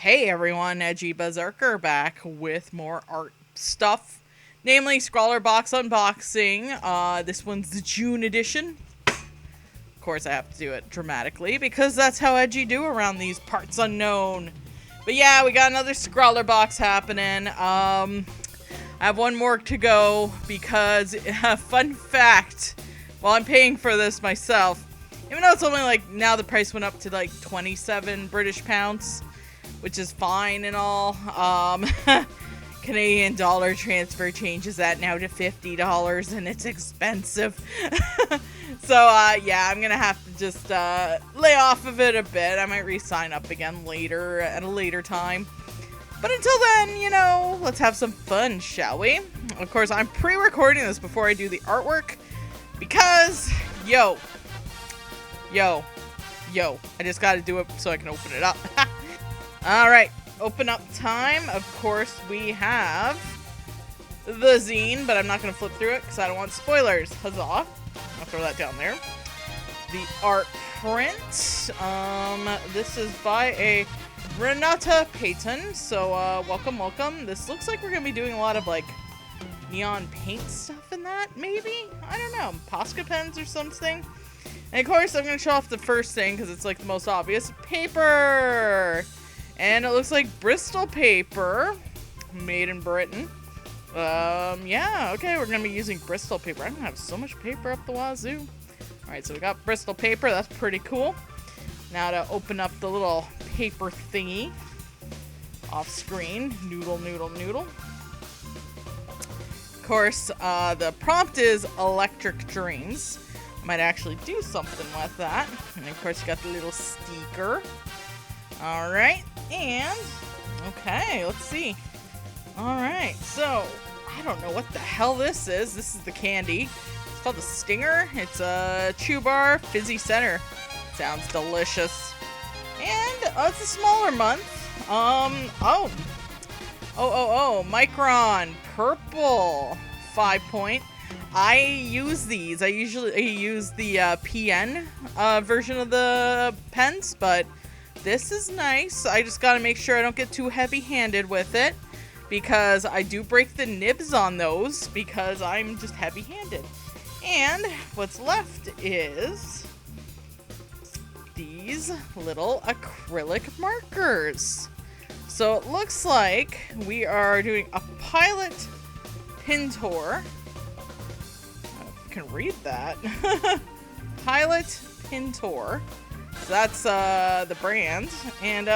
Hey everyone, Edgy Berserker back with more art stuff, namely Scrawler box unboxing. This one's the June edition. Of course, I have to do it dramatically because that's how Edgy do around these parts unknown. But yeah, we got another Scrawler box happening. I have one more to go because, fun fact, while I'm paying for this myself, even though it's only like, now the price went up to like 27 British pounds, which is fine and all. Canadian dollar transfer changes that now to $50 and it's expensive. So, yeah, I'm gonna have to just lay off of it a bit. I might re-sign up again later, at a later time. But until then, you know, let's have some fun, shall we? Of course, I'm pre-recording this before I do the artwork because, yo, I just gotta do it so I can open it up. Alright, open up time. Of course, we have the zine, but I'm not going to flip through it because I don't want spoilers. Huzzah. I'll throw that down there. The art print. This is by a Renata Payton. So, welcome. This looks like we're going to be doing a lot of, like, neon paint stuff in that, maybe? I don't know. Posca pens or something. And, of course, I'm going to show off the first thing because it's, like, the most obvious. Paper! And it looks like Bristol paper, made in Britain. Yeah, okay, we're gonna be using Bristol paper. I'm gonna have so much paper up the wazoo. Alright, so we got Bristol paper, that's pretty cool. Now to open up the little paper thingy off screen. Noodle. Of course, the prompt is Electric Dreams. Might actually do something with that. And of course, you got the little sticker. Alright, and, okay, let's see. Alright, so, I don't know what the hell this is. This is the candy. It's called the Stinger. It's a Chew Bar Fizzy Center. Sounds delicious. And, it's a smaller month. Micron Purple 5-point. I use these. I usually use the PN version of the pens, but this is nice. I just gotta make sure I don't get too heavy-handed with it because I do break the nibs on those because I'm just heavy-handed. And what's left is these little acrylic markers. So it looks like we are doing a pilot pin tour. I don't know if you can read that. Pilot pin tour. So that's the brand, and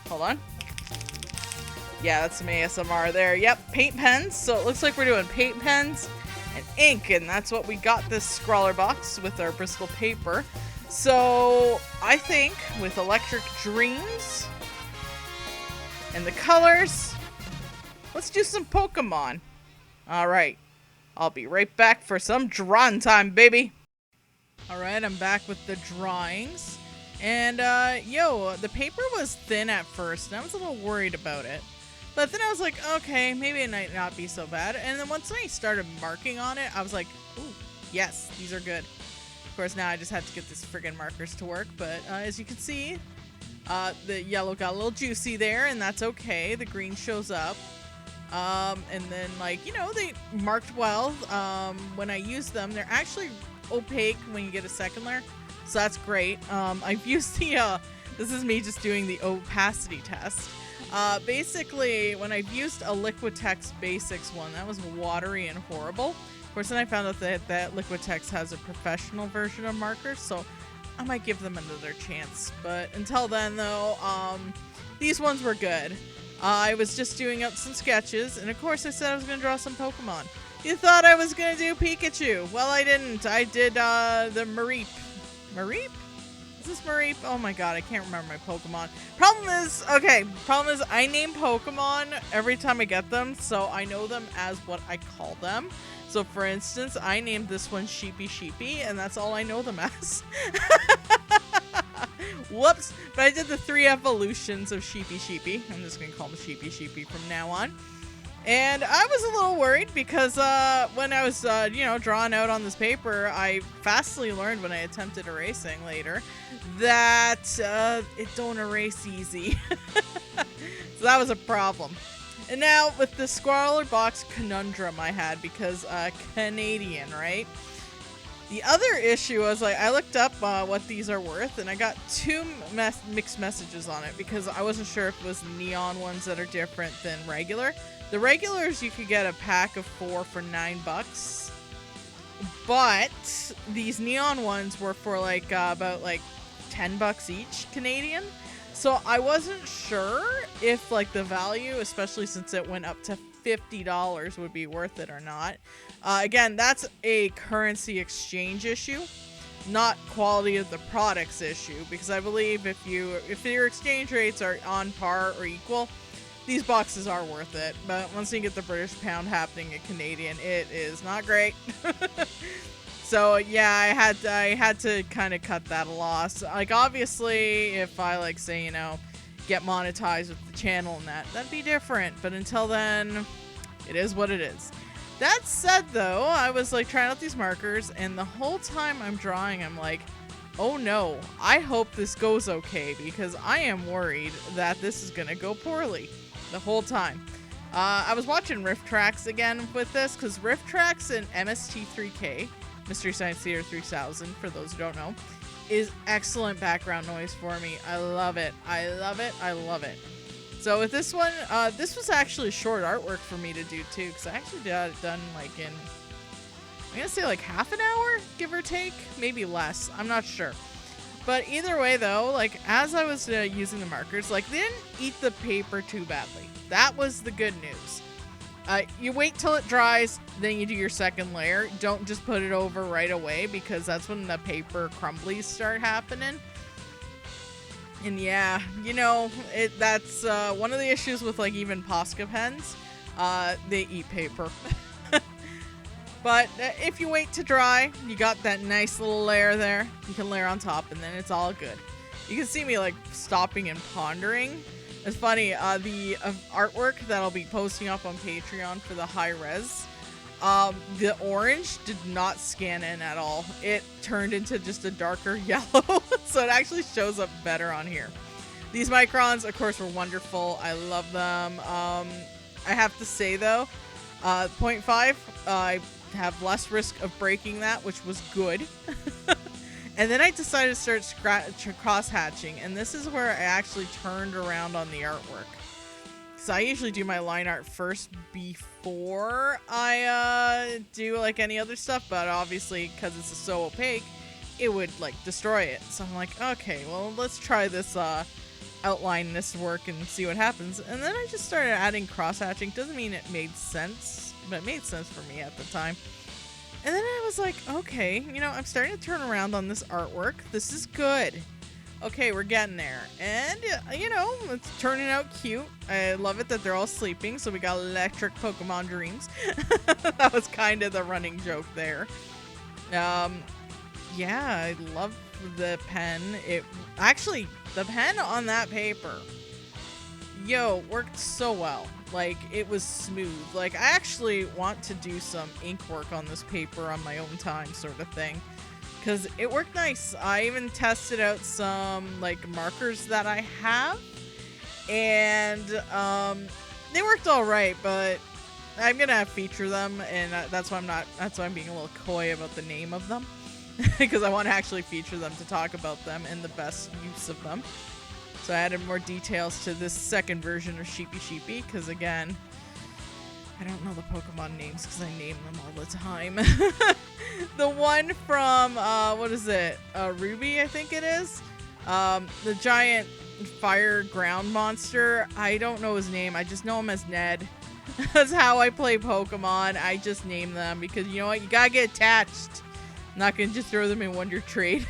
hold on. Yeah, that's some ASMR there. Yep, paint pens. So it looks like we're doing paint pens and ink, and that's what we got this Scrawler box with our Bristol paper. So I think with Electric Dreams and the colors, let's do some Pokemon. Alright, I'll be right back for some drawing time, baby. Alright, I'm back with the drawings. And, the paper was thin at first, and I was a little worried about it. But then I was like, okay, maybe it might not be so bad. And then once I started marking on it, I was like, ooh, yes, these are good. Of course, now I just have to get these friggin' markers to work. But, as you can see, the yellow got a little juicy there, and that's okay. The green shows up. And then, like, you know, they marked well. When I use them, they're actually opaque when you get a second layer, so that's great. I've used the this is me just doing the opacity test. Basically, when I've used a Liquitex Basics one, that was watery and horrible. Of course, then I found out that Liquitex has a professional version of markers, so I might give them another chance. But until then, though, these ones were good. I was just doing up some sketches, and of course I said I was going to draw some Pokemon. You thought I was gonna do Pikachu. Well, I didn't. I did, the Mareep. Mareep? Is this Mareep? Oh my god, I can't remember my Pokemon. Problem is I name Pokemon every time I get them, so I know them as what I call them. So, for instance, I named this one Sheepy, and that's all I know them as. Whoops. But I did the 3 evolutions of Sheepy. I'm just gonna call them Sheepy from now on. And I was a little worried because when I was, drawing out on this paper, I fastly learned when I attempted erasing later that it don't erase easy. So that was a problem. And now with the Scrawler box conundrum I had because Canadian, right? The other issue was I looked up what these are worth, and I got two mixed messages on it because I wasn't sure if it was neon ones that are different than regular. The regulars you could get a pack of 4 for $9, but these neon ones were for about $10 each Canadian. So I wasn't sure if the value, especially since it went up to $50, would be worth it or not. Again, that's a currency exchange issue, not quality of the products issue, because I believe if your exchange rates are on par or equal, these boxes are worth it. But once you get the British pound happening in Canadian, it is not great. So yeah, I had to kind of cut that a loss. Obviously, if I say get monetized with the channel and that'd be different. But until then, it is what it is. That said, though, I was trying out these markers, and the whole time I'm drawing, I'm like, oh no, I hope this goes okay, because I am worried that this is gonna go poorly the whole time. I was watching Riff Tracks again with this, because Riff Tracks and MST3K, Mystery Science Theater 3000, for those who don't know, is excellent background noise for me. I love it. I love it. I love it. So with this one, this was actually short artwork for me to do too, because I actually got it done in, I'm gonna say half an hour, give or take, maybe less. I'm not sure. But either way though, as I was using the markers, they didn't eat the paper too badly. That was the good news. You wait till it dries, then you do your second layer. Don't just put it over right away, because that's when the paper crumblies start happening. And yeah, that's one of the issues with even Posca pens. They eat paper. But if you wait to dry, you got that nice little layer there. You can layer on top, and then it's all good. You can see me stopping and pondering. It's funny, the artwork that I'll be posting up on Patreon for the high res, the orange did not scan in at all. It turned into just a darker yellow, so it actually shows up better on here. These microns, of course, were wonderful. I love them. I have to say, though, 0.5, I have less risk of breaking that, which was good. And then I decided to start cross-hatching, and this is where I actually turned around on the artwork. So I usually do my line art first before I do any other stuff, but obviously because it's so opaque, it would destroy it. So I'm like, okay, well, let's try this outline this work and see what happens. And then I just started adding cross-hatching. Doesn't mean it made sense, but it made sense for me at the time. And then I was like, okay, I'm starting to turn around on this artwork. This is good. Okay, we're getting there. And, it's turning out cute. I love it that they're all sleeping, so we got electric Pokemon dreams. That was kind of the running joke there. Yeah, I love the pen. The pen on that paper, worked so well. It was smooth. I actually want to do some ink work on this paper on my own time, sort of thing, because it worked nice. I even tested out some markers that I have, and they worked all right, but I'm gonna feature them, and that's why I'm being a little coy about the name of them, because I want to actually feature them to talk about them and the best use of them. So I added more details to this second version of Sheepy, because again, I don't know the Pokemon names because I name them all the time. The one from, what is it? Ruby, I think it is. The giant fire ground monster. I don't know his name. I just know him as Ned. That's how I play Pokemon. I just name them because you know what? You gotta get attached. I'm not gonna just throw them in Wonder Trade.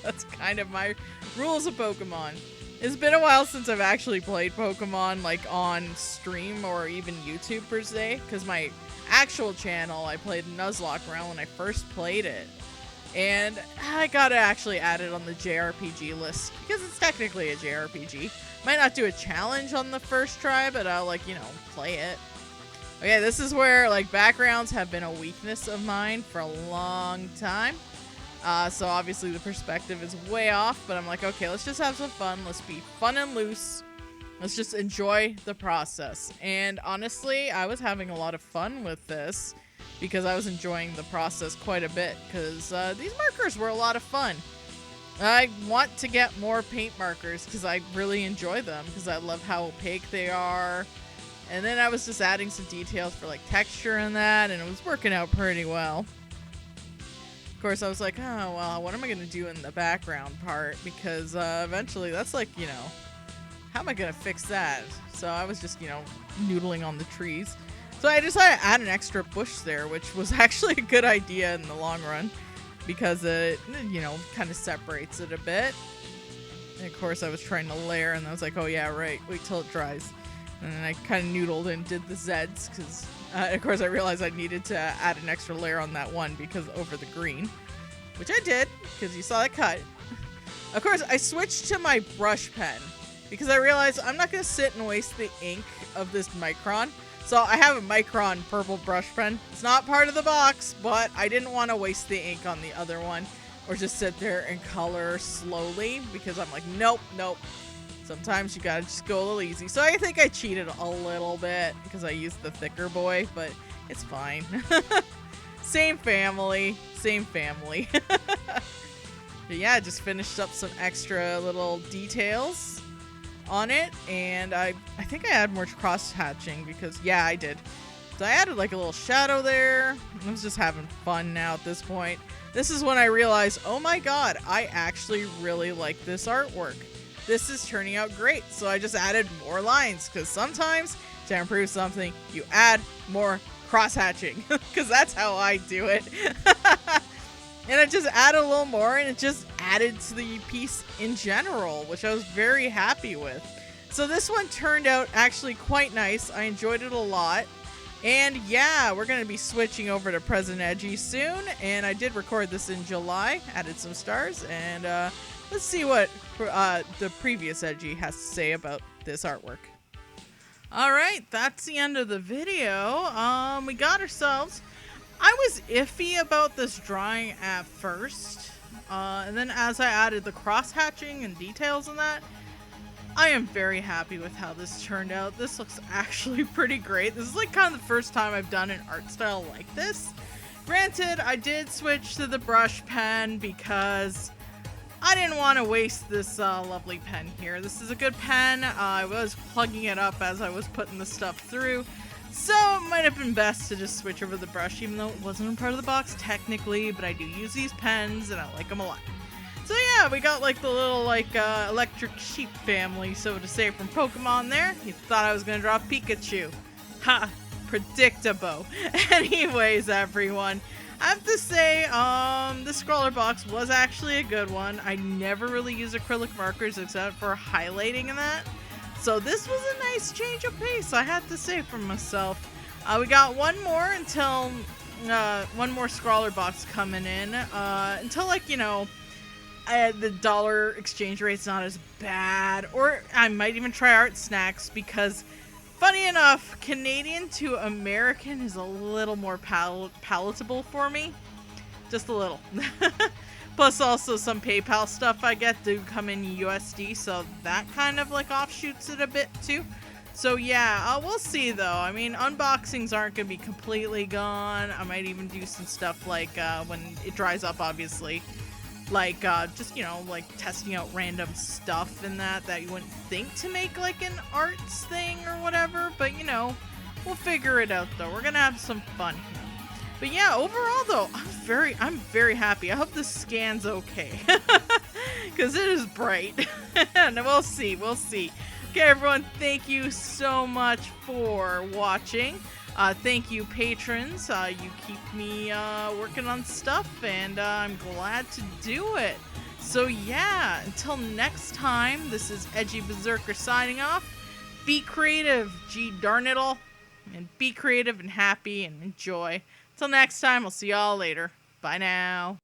That's kind of my rules of Pokemon. It's been a while since I've actually played Pokemon on stream or even YouTube per se, because my actual channel I played Nuzlocke around when I first played it, and I gotta actually add it on the JRPG list because it's technically a JRPG. Might not do a challenge on the first try, but I'll play it. Okay, this is where like backgrounds have been a weakness of mine for a long time. So obviously the perspective is way off, but I'm like, okay, let's just have some fun. Let's be fun and loose. Let's just enjoy the process. And honestly, I was having a lot of fun with this because I was enjoying the process quite a bit because these markers were a lot of fun. I want to get more paint markers because I really enjoy them because I love how opaque they are. And then I was just adding some details for like texture and that, and it was working out pretty well. Of course, I was like, oh, well, what am I going to do in the background part? Because eventually that's like, you know, how am I going to fix that? So I was just, you know, noodling on the trees. So I decided to add an extra bush there, which was actually a good idea in the long run because it, you know, kind of separates it a bit. And of course, I was trying to layer, and I was like, oh, yeah, right. Wait till it dries. And then I kind of noodled and did the Zeds because, of course, I realized I needed to add an extra layer on that one because over the green, which I did because you saw that cut. Of course, I switched to my brush pen because I realized I'm not going to sit and waste the ink of this Micron. So I have a Micron purple brush pen. It's not part of the box, but I didn't want to waste the ink on the other one or just sit there and color slowly because I'm like, nope. Sometimes you gotta just go a little easy. So I think I cheated a little bit because I used the thicker boy, but it's fine. Same family. But yeah, I just finished up some extra little details on it, and I think I added more cross-hatching because, yeah, I did. So I added like a little shadow there. I was just having fun now at this point. This is when I realized, oh my god, I actually really like this artwork. This is turning out great. So I just added more lines because sometimes to improve something, you add more cross-hatching because that's how I do it. And I just added a little more, and it just added to the piece in general, which I was very happy with. So this one turned out actually quite nice. I enjoyed it a lot. And yeah, we're going to be switching over to Present Edgy soon. And I did record this in July, added some stars, and let's see what the previous Edgy has to say about this artwork. Alright, that's the end of the video. We got ourselves... I was iffy about this drawing at first, and then as I added the cross-hatching and details in that, I am very happy with how this turned out. This looks actually pretty great. This is like kind of the first time I've done an art style like this. Granted, I did switch to the brush pen because I didn't want to waste this lovely pen here. This is a good pen. I was plugging it up as I was putting the stuff through. So it might have been best to just switch over the brush, even though it wasn't a part of the box technically, but I do use these pens and I like them a lot. So yeah, we got like the little electric sheep family, so to say, from Pokemon there. You thought I was going to draw Pikachu. Ha! Predictable. Anyways, everyone, I have to say, the Scrawler box was actually a good one. I never really use acrylic markers except for highlighting and that. So this was a nice change of pace, I have to say for myself. We got one more until, one more Scrawler box coming in, until like, you know, the dollar exchange rate's not as bad, or I might even try Art Snacks because, funny enough, Canadian to American is a little more palatable for me. Just a little. Plus also some PayPal stuff I get do come in USD, so that kind of like offshoots it a bit too. So yeah, we'll see though. I mean, unboxings aren't going to be completely gone. I might even do some stuff like when it dries up, obviously. Like just, you know, like testing out random stuff and that you wouldn't think to make like an arts thing or whatever. But you know, we'll figure it out though. We're going to have some fun here. But yeah, overall though, I'm very happy. I hope this scan's okay. Because it is bright. And we'll see. Okay, everyone, thank you so much for watching. Thank you, patrons. You keep me working on stuff, and I'm glad to do it. So yeah, until next time, this is Edgy Berserker signing off. Be creative, gee darn it all. And be creative and happy and enjoy. Till next time, I'll see y'all later. Bye now.